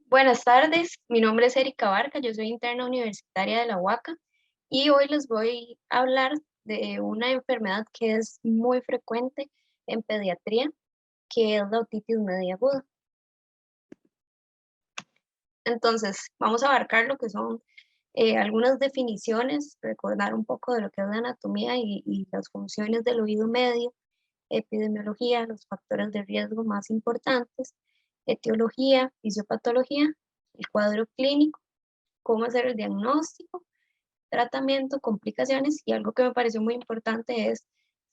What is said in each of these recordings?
Buenas tardes, mi nombre es Erika Barca, yo soy interna universitaria de la UACA y hoy les voy a hablar de una enfermedad que es muy frecuente en pediatría, que es la otitis media aguda. Entonces, vamos a abarcar lo que son algunas definiciones, recordar un poco de lo que es la anatomía y las funciones del oído medio, epidemiología, los factores de riesgo más importantes, etiología, fisiopatología, el cuadro clínico, cómo hacer el diagnóstico, tratamiento, complicaciones, y algo que me pareció muy importante es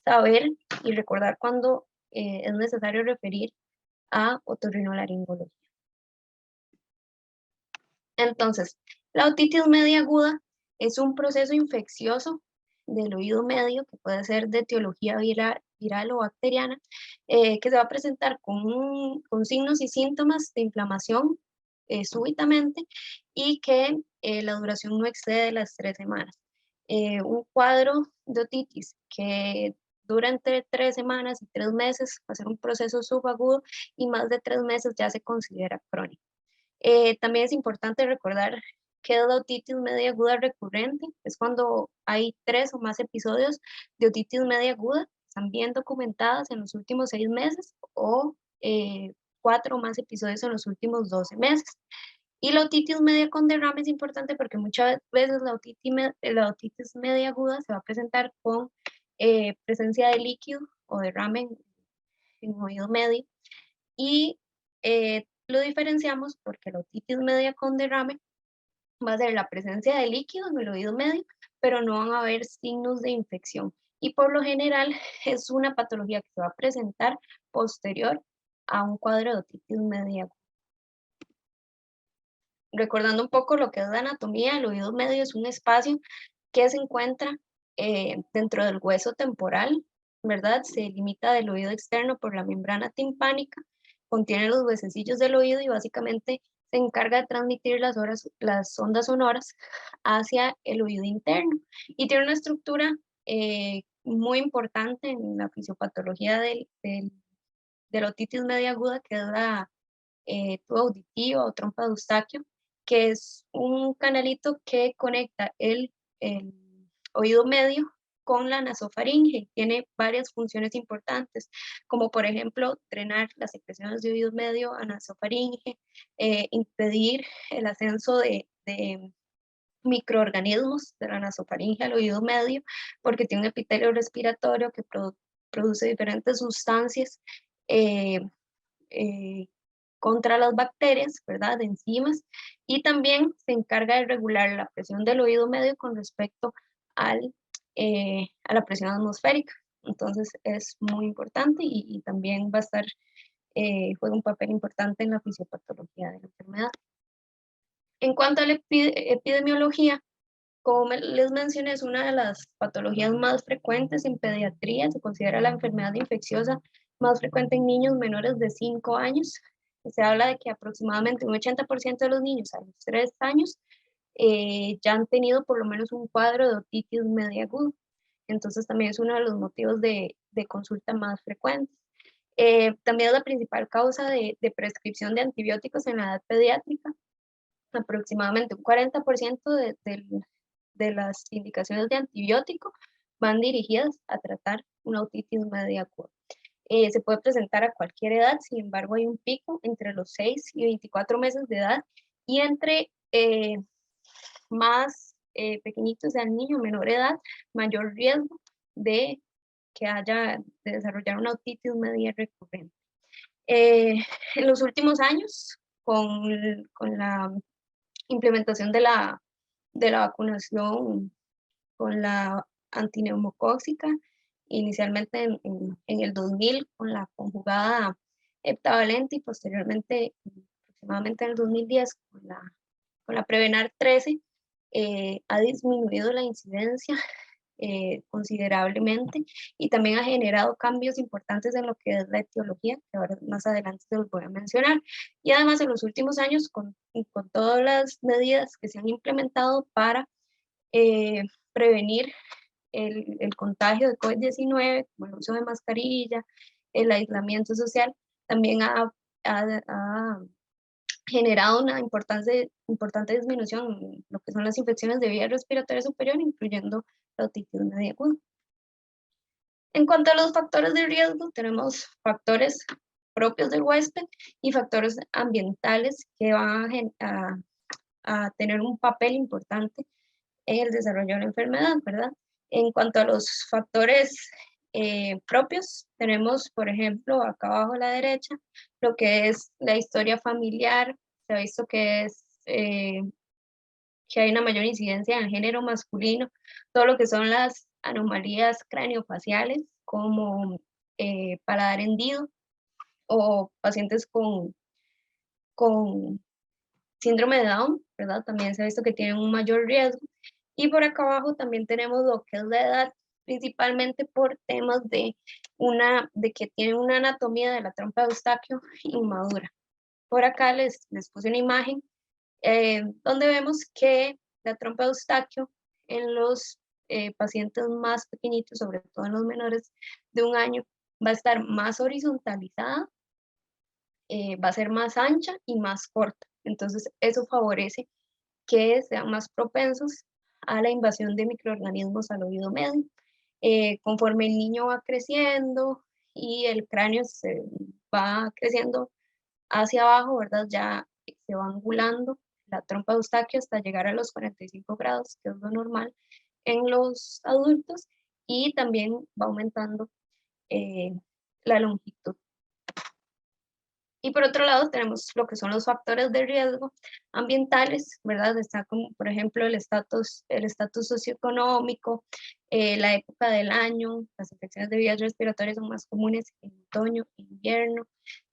saber y recordar cuándo es necesario referir a otorrinolaringología. Entonces, la otitis media aguda es un proceso infeccioso del oído medio que puede ser de etiología viral o bacteriana, que se va a presentar con signos y síntomas de inflamación súbitamente y que la duración no excede las 3 semanas. Un cuadro de otitis que dura entre 3 semanas y 3 meses va a ser un proceso subagudo y más de 3 meses ya se considera crónico. También es importante recordar que la otitis media aguda recurrente es cuando hay 3 o más episodios de otitis media aguda que están bien documentadas en los últimos 6 meses o 4 o más episodios en los últimos 12 meses. Y la otitis media con derrame es importante porque muchas veces la otitis media aguda se va a presentar con presencia de líquido o derrame en oído medio y lo diferenciamos porque la otitis media con derrame va a ser la presencia de líquido en el oído medio, pero no van a haber signos de infección. Y por lo general es una patología que se va a presentar posterior a un cuadro de otitis media aguda. Recordando un poco lo que es la anatomía, el oído medio es un espacio que se encuentra dentro del hueso temporal, ¿verdad? Se limita del oído externo por la membrana timpánica, contiene los huesecillos del oído y básicamente se encarga de transmitir las ondas sonoras hacia el oído interno. Y tiene una estructura muy importante en la fisiopatología de la otitis media aguda, que es la tubo auditivo o trompa de Eustaquio, que es un canalito que conecta el oído medio con la nasofaringe. Tiene varias funciones importantes, como por ejemplo drenar las secreciones de oído medio a nasofaringe, impedir el ascenso de microorganismos de la nasofaringe al oído medio, porque tiene un epitelio respiratorio que produce diferentes sustancias eh, eh, contra las bacterias, ¿verdad? De enzimas, y también se encarga de regular la presión del oído medio con respecto a la presión atmosférica. Entonces es muy importante y también va a estar, juega un papel importante en la fisiopatología de la enfermedad. En cuanto a la epidemiología, como les mencioné, es una de las patologías más frecuentes en pediatría. Se considera la enfermedad infecciosa más frecuente en niños menores de 5 años. Se habla de que aproximadamente un 80% de los niños a los 3 años ya han tenido por lo menos un cuadro de otitis media aguda. Entonces también es uno de los motivos de consulta más frecuentes. También es la principal causa de prescripción de antibióticos en la edad pediátrica. Aproximadamente un 40% de las indicaciones de antibiótico van dirigidas a tratar una otitis media aguda. Se puede presentar a cualquier edad, sin embargo hay un pico entre los 6 y 24 meses de edad y entre más pequeñito sea el niño, menor edad, mayor riesgo de que haya de desarrollar una otitis media recurrente. En los últimos años, con la implementación de la vacunación con la antineumocóxica, inicialmente en el 2000 con la conjugada heptavalente y posteriormente, aproximadamente en el 2010, con la Prevenar 13, ha disminuido la incidencia considerablemente y también ha generado cambios importantes en lo que es la etiología, que ahora más adelante se los voy a mencionar. Y además en los últimos años, con todas las medidas que se han implementado para prevenir el contagio de COVID-19, como el uso de mascarilla, el aislamiento social, también ha generado una importante disminución en lo que son las infecciones de vía respiratoria superior, incluyendo la otitis media aguda. En cuanto a los factores de riesgo, tenemos factores propios del huésped y factores ambientales que van a tener un papel importante en el desarrollo de la enfermedad, ¿verdad? En cuanto a los factores propios, tenemos, por ejemplo, acá abajo a la derecha, lo que es la historia familiar. Se ha visto que hay una mayor incidencia en el género masculino, todo lo que son las anomalías craneofaciales, como paladar hendido, o pacientes con síndrome de Down, ¿verdad? También se ha visto que tienen un mayor riesgo. Y por acá abajo también tenemos lo que es la edad, principalmente por temas de que tienen una anatomía de la trompa de Eustaquio inmadura. Por acá les puse una imagen donde vemos que la trompa de Eustaquio en los pacientes más pequeñitos, sobre todo en los menores de 1 año, va a estar más horizontalizada, va a ser más ancha y más corta. Entonces, eso favorece que sean más propensos a la invasión de microorganismos al oído medio. Conforme el niño va creciendo y el cráneo se va creciendo hacia abajo, ¿verdad? Ya se va angulando la trompa de Eustaquio hasta llegar a los 45 grados, que es lo normal en los adultos, y también va aumentando eh, la longitud. Y por otro lado tenemos lo que son los factores de riesgo ambientales, ¿verdad? Está como, por ejemplo, el estatus socioeconómico, la época del año. Las infecciones de vías respiratorias son más comunes en otoño, invierno,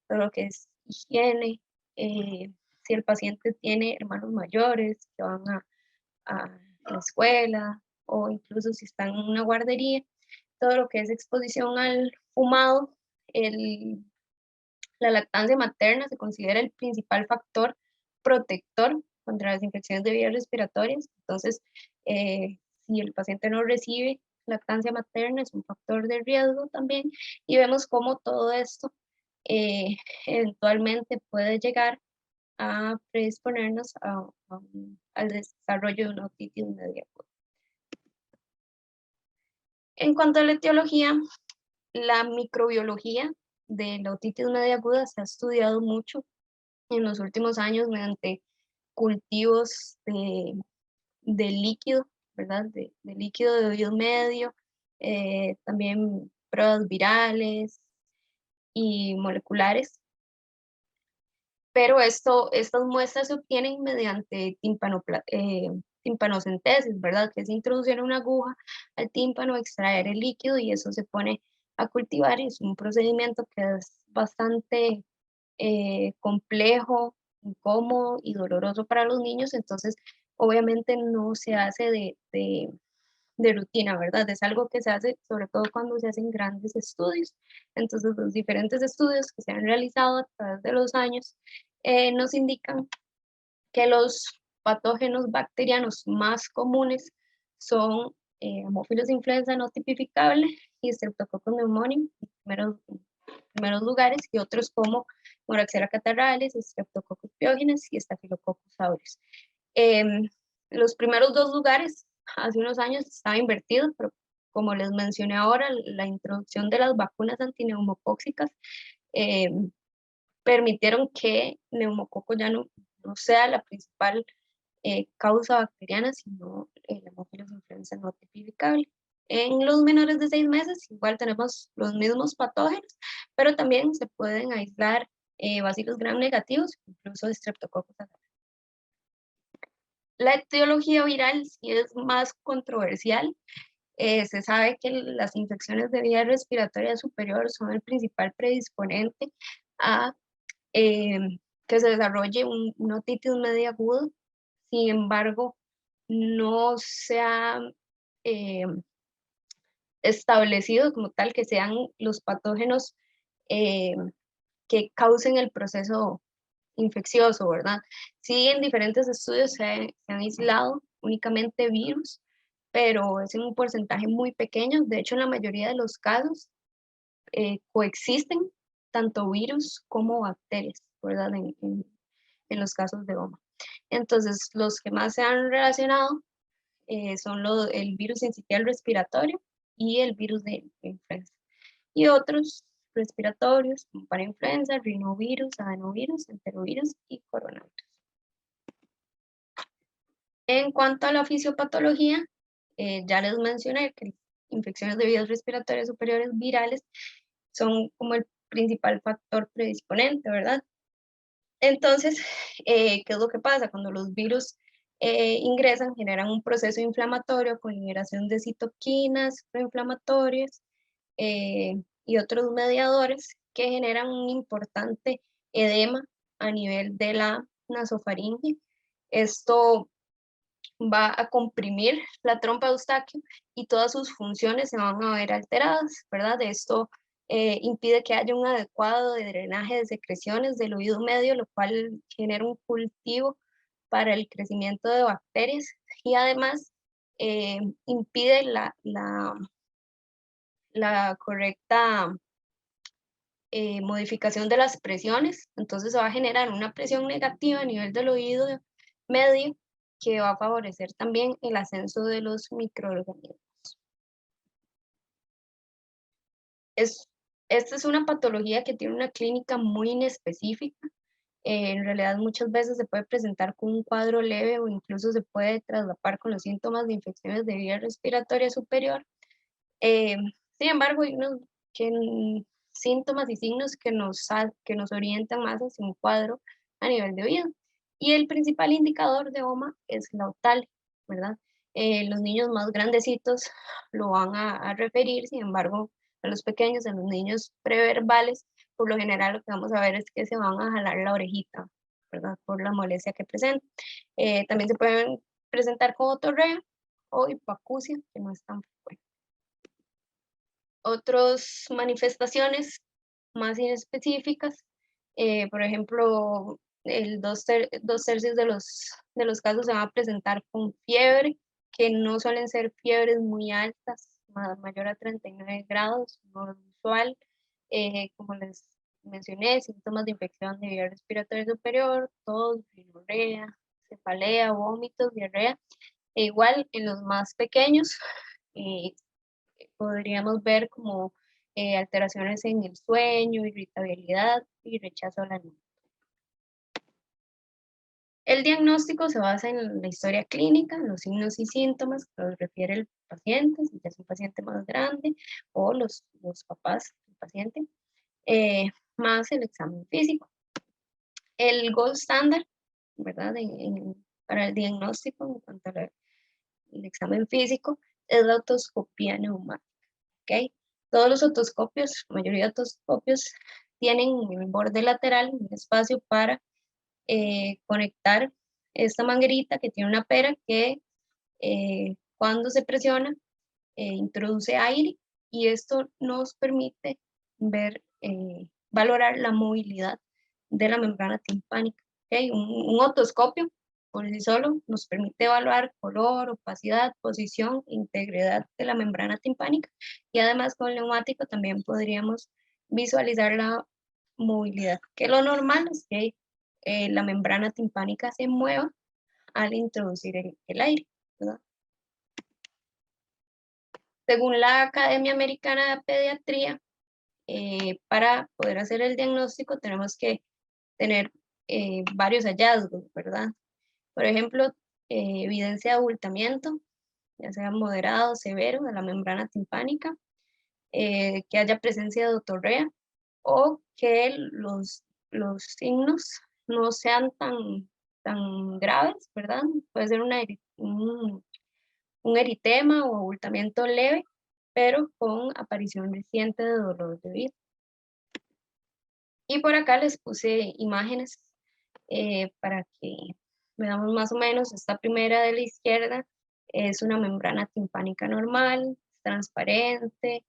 todo lo que es higiene, si el paciente tiene hermanos mayores que van a la escuela, o incluso si están en una guardería, todo lo que es exposición al fumado, la lactancia materna se considera el principal factor protector contra las infecciones de vías respiratorias. Entonces, si el paciente no recibe lactancia materna, es un factor de riesgo también. Y vemos cómo todo esto eventualmente puede llegar a predisponernos al desarrollo de una otitis media aguda. En cuanto a la etiología, la microbiología de la otitis media aguda se ha estudiado mucho en los últimos años mediante cultivos de líquido, ¿verdad? De líquido de oído medio, también pruebas virales y moleculares. Pero estas muestras se obtienen mediante timpanocentesis, ¿verdad? Que es introducir una aguja al tímpano, extraer el líquido y eso se pone a cultivar, y es un procedimiento que es bastante complejo, incómodo y doloroso para los niños. Entonces obviamente no se hace de rutina, ¿verdad? Es algo que se hace sobre todo cuando se hacen grandes estudios. Entonces los diferentes estudios que se han realizado a través de los años nos indican que los patógenos bacterianos más comunes son Haemophilus influenza no tipificable y Streptococcus pneumoniae en primeros lugares, y otros como Moraxella catarrhalis, Streptococcus pyogenes y Staphylococcus aureus. Los primeros 2 lugares hace unos años estaba invertido, pero como les mencioné ahora, la introducción de las vacunas antineumocóxicas eh, permitieron que neumococo ya no sea la principal causa bacteriana, sino el Haemophilus influenza no tipificable. En los menores de 6 meses igual tenemos los mismos patógenos, pero también se pueden aislar bacilos gram negativos, incluso Streptococcus aureus. La etiología viral sí es más controversial. Se sabe que las infecciones de vía respiratoria superior son el principal predisponente a eh, que se desarrolle una otitis media aguda. Sin embargo, no se ha eh, establecido como tal que sean los patógenos eh, que causen el proceso infeccioso, ¿verdad? Sí, en diferentes estudios se han aislado únicamente virus, pero es en un porcentaje muy pequeño. De hecho, en la mayoría de los casos coexisten tanto virus como bacterias, ¿verdad? En los casos de OMA. Entonces, los que más se han relacionado son el virus sincitial respiratorio y el virus de influenza. Y otros respiratorios, como para influenza, rinovirus, adenovirus, enterovirus y coronavirus. En cuanto a la fisiopatología, ya les mencioné que infecciones de vías respiratorias superiores virales son como el principal factor predisponente, ¿verdad? Entonces, ¿qué es lo que pasa? Cuando los virus ingresan, generan un proceso inflamatorio con liberación de citoquinas proinflamatorias y otros mediadores que generan un importante edema a nivel de la nasofaringe. Esto va a comprimir la trompa de Eustaquio y todas sus funciones se van a ver alteradas, ¿verdad? Esto impide que haya un adecuado de drenaje de secreciones del oído medio, lo cual genera un cultivo para el crecimiento de bacterias y además impide la correcta modificación de las presiones, entonces se va a generar una presión negativa a nivel del oído medio que va a favorecer también el ascenso de los microorganismos. Esta es una patología que tiene una clínica muy inespecífica. En realidad muchas veces se puede presentar con un cuadro leve o incluso se puede traslapar con los síntomas de infecciones de vía respiratoria superior. Eh, Sin embargo, hay unos síntomas y signos que nos orientan más hacia un cuadro a nivel de oído. Y el principal indicador de OMA es la otal, ¿verdad? Los niños más grandecitos lo van a referir, sin embargo, a los pequeños, a los niños preverbales, por lo general lo que vamos a ver es que se van a jalar la orejita, ¿verdad? Por la molestia que presenta. También se pueden presentar con otorrea o hipoacusia, que no es tan frecuente. Otras manifestaciones más inespecíficas, por ejemplo, dos tercios de los casos se van a presentar con fiebre, que no suelen ser fiebres muy altas, mayor a 39 grados, no es usual. Como les mencioné, síntomas de infección de vía respiratoria superior, tos, rinorrea, cefalea, vómitos, diarrea. E igual en los más pequeños, eh, podríamos ver como alteraciones en el sueño, irritabilidad y rechazo al alimento. El diagnóstico se basa en la historia clínica, los signos y síntomas que los refiere el paciente, si es un paciente más grande, o los papás del paciente, más el examen físico. El gold standard, ¿verdad? Para el diagnóstico en cuanto al examen físico es la otoscopía neumática. ¿Okay? Todos los otoscopios, la mayoría de otoscopios, tienen en el borde lateral un espacio para conectar esta manguerita que tiene una pera que cuando se presiona introduce aire y esto nos permite ver, valorar la movilidad de la membrana timpánica. ¿Okay? Un otoscopio por sí solo nos permite evaluar color, opacidad, posición, integridad de la membrana timpánica y además con el neumático también podríamos visualizar la movilidad, que lo normal es que la membrana timpánica se mueva al introducir el aire, ¿verdad? Según la Academia Americana de Pediatría, para poder hacer el diagnóstico tenemos que tener varios hallazgos, ¿verdad? Por ejemplo, evidencia de abultamiento, ya sea moderado o severo, de la membrana timpánica, que haya presencia de otorrea o que los signos no sean tan graves, ¿verdad? Puede ser un eritema o abultamiento leve, pero con aparición reciente de dolor de oído. Y por acá les puse imágenes para que veamos más o menos. Esta primera de la izquierda es una membrana timpánica normal, transparente,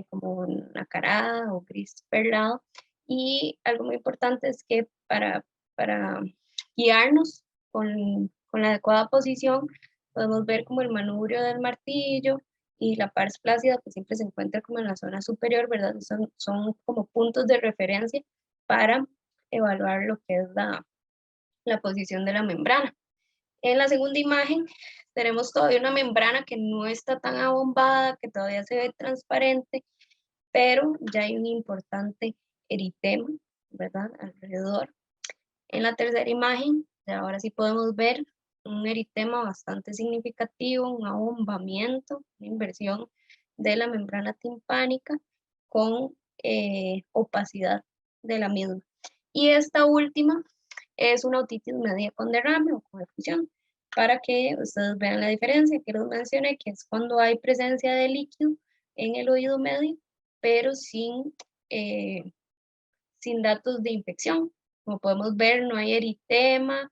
como nacarada o gris perlado. Y algo muy importante es que para guiarnos con la adecuada posición, podemos ver como el manubrio del martillo y la pars flácida, que siempre se encuentra como en la zona superior, ¿verdad? Son como puntos de referencia para evaluar lo que es la posición de la membrana. En la segunda imagen tenemos todavía una membrana que no está tan abombada, que todavía se ve transparente, pero ya hay un importante eritema, ¿verdad? Alrededor. En la tercera imagen, ahora sí podemos ver un eritema bastante significativo, un abombamiento, una inversión de la membrana timpánica con opacidad de la misma. Y esta última es una otitis media con derrame o con efusión, para que ustedes vean la diferencia que les mencioné, que es cuando hay presencia de líquido en el oído medio, pero sin datos de infección. Como podemos ver, no hay eritema,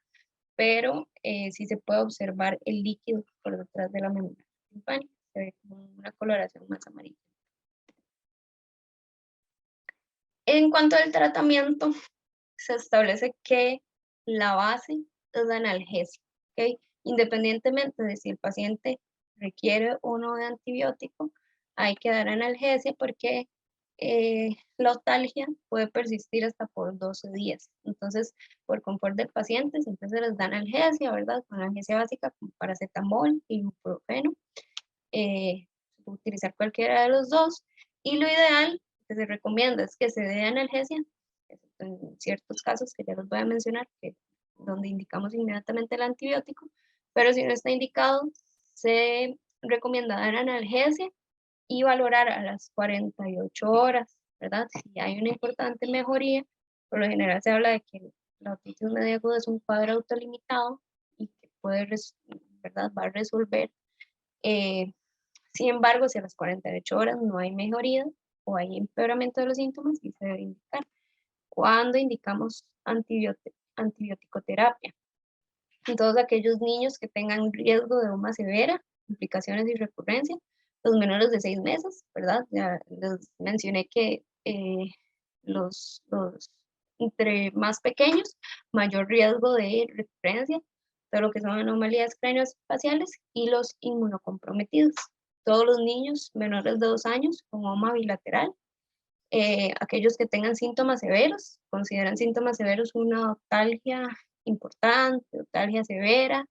pero sí se puede observar el líquido por detrás de la membrana timpánica. Se ve como una coloración más amarilla. En cuanto al tratamiento, se establece que la base es la analgesia, ¿ok? Independientemente de si el paciente requiere o no de antibiótico, hay que dar analgesia porque la otalgia puede persistir hasta por 12 días. Entonces, por confort del paciente, siempre se les da analgesia, ¿verdad? Con analgesia básica como paracetamol y ibuprofeno. Utilizar cualquiera de los dos. Y lo ideal que se recomienda es que se dé analgesia, en ciertos casos que ya los voy a mencionar, donde indicamos inmediatamente el antibiótico, pero si no está indicado, se recomienda dar analgesia y valorar a las 48 horas, ¿verdad? Si hay una importante mejoría, por lo general se habla de que la otitis media aguda es un cuadro autolimitado y que puede, ¿verdad? Va a resolver. Sin embargo, si a las 48 horas no hay mejoría o hay empeoramiento de los síntomas, sí se debe indicar. Cuando indicamos antibiótico-terapia, en todos aquellos niños que tengan riesgo de uma severa, complicaciones y recurrencia, los menores de 6 meses, ¿verdad? Ya les mencioné que los entre más pequeños, mayor riesgo de recurrencia, todo lo que son anomalías craneoespaciales y los inmunocomprometidos. Todos los niños menores de 2 años con oma bilateral, aquellos que tengan síntomas severos, consideran síntomas severos una otalgia importante, otalgia severa,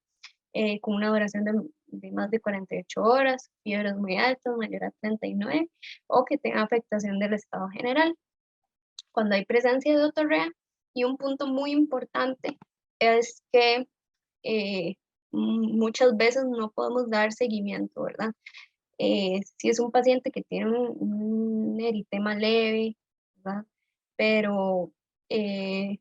con una duración de más de 48 horas, fiebres muy altas, mayor a 39, o que tenga afectación del estado general. Cuando hay presencia de otorrea, y un punto muy importante es que muchas veces no podemos dar seguimiento, ¿verdad? Si es un paciente que tiene un eritema leve, ¿verdad? Pero se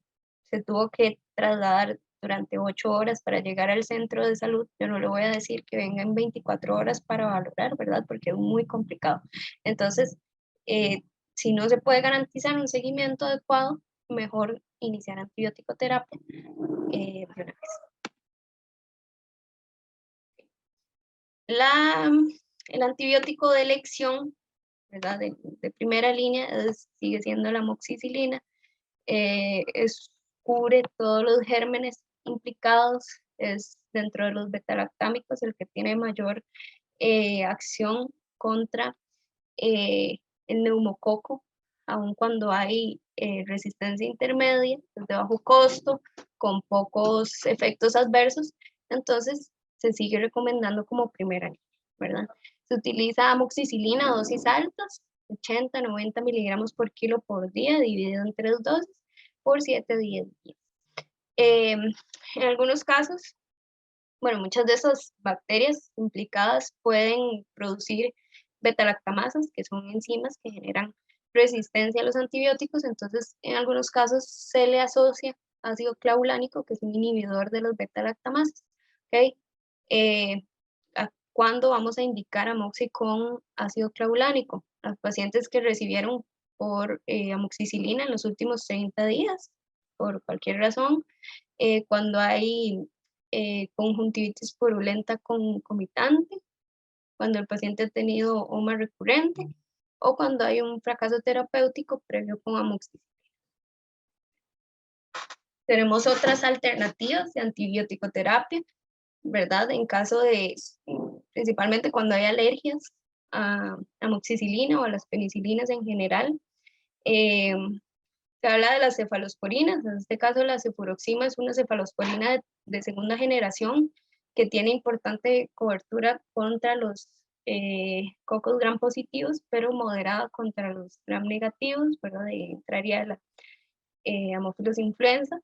tuvo que trasladar durante 8 horas para llegar al centro de salud, yo no le voy a decir que venga en 24 horas para valorar, ¿verdad? Porque es muy complicado. Entonces, eh, si no se puede garantizar un seguimiento adecuado, mejor iniciar antibiótico terapia de una vez. El antibiótico de elección, ¿verdad? De primera línea sigue siendo la amoxicilina. Cubre todos los gérmenes implicados, es dentro de los betalactámicos el que tiene mayor acción contra el neumococo, aun cuando hay resistencia intermedia, es de bajo costo, con pocos efectos adversos, entonces se sigue recomendando como primera línea, ¿verdad? Se utiliza amoxicilina a dosis altas, 80, 90 miligramos por kilo por día, dividido en 3 dosis, por 7 días. En algunos casos, bueno, muchas de esas bacterias implicadas pueden producir betalactamasas, que son enzimas que generan resistencia a los antibióticos, entonces en algunos casos se le asocia ácido clavulánico, que es un inhibidor de los betalactamasas. ¿Okay? ¿Cuándo vamos a indicar amoxi con ácido clavulánico? Los pacientes que recibieron por amoxicilina en los últimos 30 días, por cualquier razón, cuando hay conjuntivitis purulenta concomitante, cuando el paciente ha tenido oma recurrente o cuando hay un fracaso terapéutico previo con amoxicilina. Tenemos otras alternativas de antibiótico terapia, ¿verdad? En caso de, principalmente cuando hay alergias a amoxicilina o a las penicilinas en general. Eh, Se habla de las cefalosporinas, en este caso la cefuroxima es una cefalosporina de segunda generación que tiene importante cobertura contra los cocos gram positivos, pero moderada contra los gram negativos, ¿verdad? Entraría la Haemophilus influenza.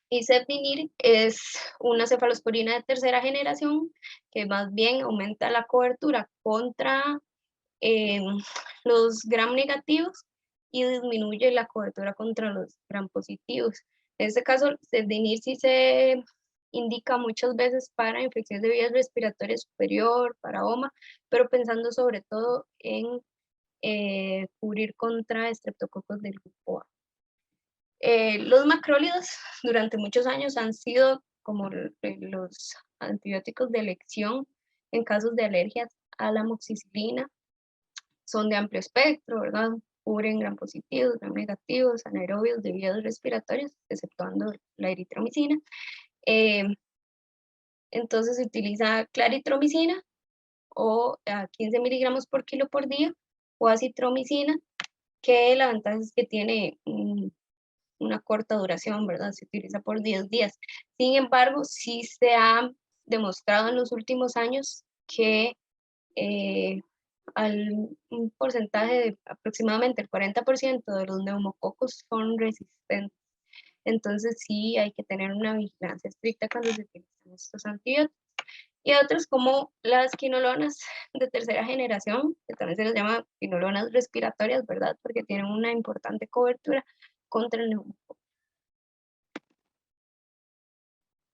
Y Cefdinir es una cefalosporina de tercera generación que más bien aumenta la cobertura contra los gram negativos y disminuye la cobertura contra los gram positivos. En este caso, Cefdinir sí se indica muchas veces para infecciones de vías respiratorias superior, para OMA, pero pensando sobre todo en cubrir contra estreptococos del grupo A. Los macrólidos durante muchos años han sido como los antibióticos de elección en casos de alergias a la amoxicilina. Son de amplio espectro, ¿verdad? Cubren gram positivos, gram negativos, anaerobios de vías respiratorias, exceptuando la eritromicina. Entonces se utiliza claritromicina o a 15 miligramos por kilo por día, o acitromicina, que la ventaja es que tiene una corta duración, ¿verdad? Se utiliza por 10 días. Sin embargo, sí se ha demostrado en los últimos años que un porcentaje de aproximadamente el 40% de los neumococos son resistentes. Entonces sí hay que tener una vigilancia estricta cuando se utilizan estos antibióticos. Y otros como las quinolonas de tercera generación, que también se les llama quinolonas respiratorias, ¿verdad? Porque tienen una importante cobertura contra el neumococo.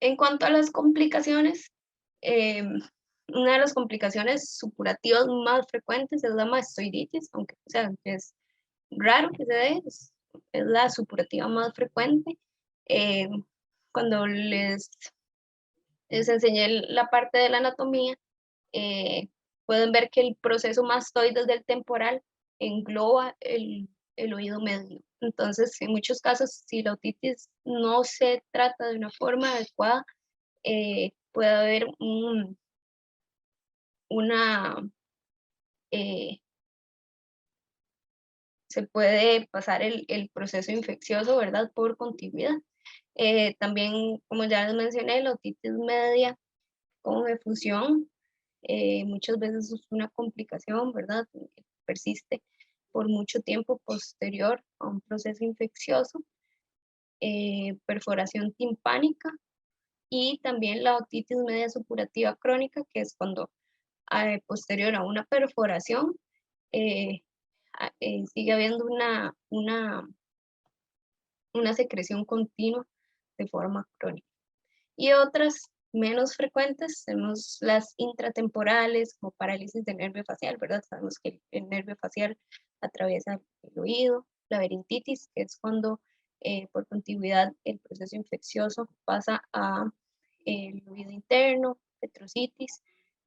En cuanto a las complicaciones, una de las complicaciones supurativas más frecuentes es la mastoiditis, aunque o sea, es raro que se dé, es la supurativa más frecuente. Cuando les enseñé la parte de la anatomía, pueden ver que el proceso mastoides del temporal engloba el oído medio. Entonces, en muchos casos, si la otitis no se trata de una forma adecuada, puede haber se puede pasar el proceso infeccioso, ¿verdad? Por contigüidad. También, como ya les mencioné, la otitis media con efusión, muchas veces es una complicación, ¿verdad? Persiste por mucho tiempo posterior a un proceso infeccioso, perforación timpánica y también la otitis media supurativa crónica, que es cuando posterior a una perforación sigue habiendo una secreción continua de forma crónica. Y otras menos frecuentes tenemos las intratemporales, como parálisis del nervio facial, ¿verdad? Sabemos que el nervio facial atraviesa el oído, laberintitis, que es cuando por contigüidad el proceso infeccioso pasa a el oído interno, petrocitis,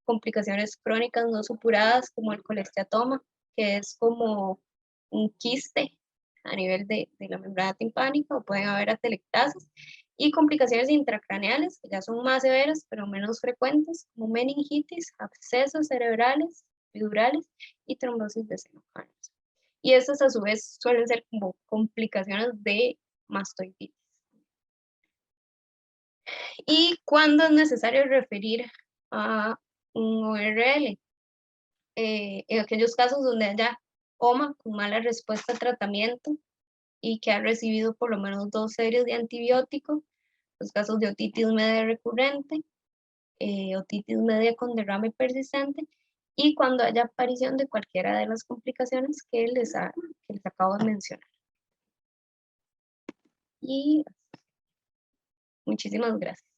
complicaciones crónicas no supuradas como el colesteatoma, que es como un quiste a nivel de la membrana timpánica, o pueden haber atelectasis, y complicaciones intracraneales, que ya son más severas, pero menos frecuentes, como meningitis, abscesos cerebrales, epidurales y trombosis de seno carnoso. Y estas a su vez suelen ser como complicaciones de mastoiditis. ¿Y cuándo es necesario referir a un ORL? En aquellos casos donde haya OMA con mala respuesta al tratamiento y que ha recibido por lo menos 2 series de antibióticos, los casos de otitis media recurrente, otitis media con derrame persistente, y cuando haya aparición de cualquiera de las complicaciones que les acabo de mencionar. Y muchísimas gracias.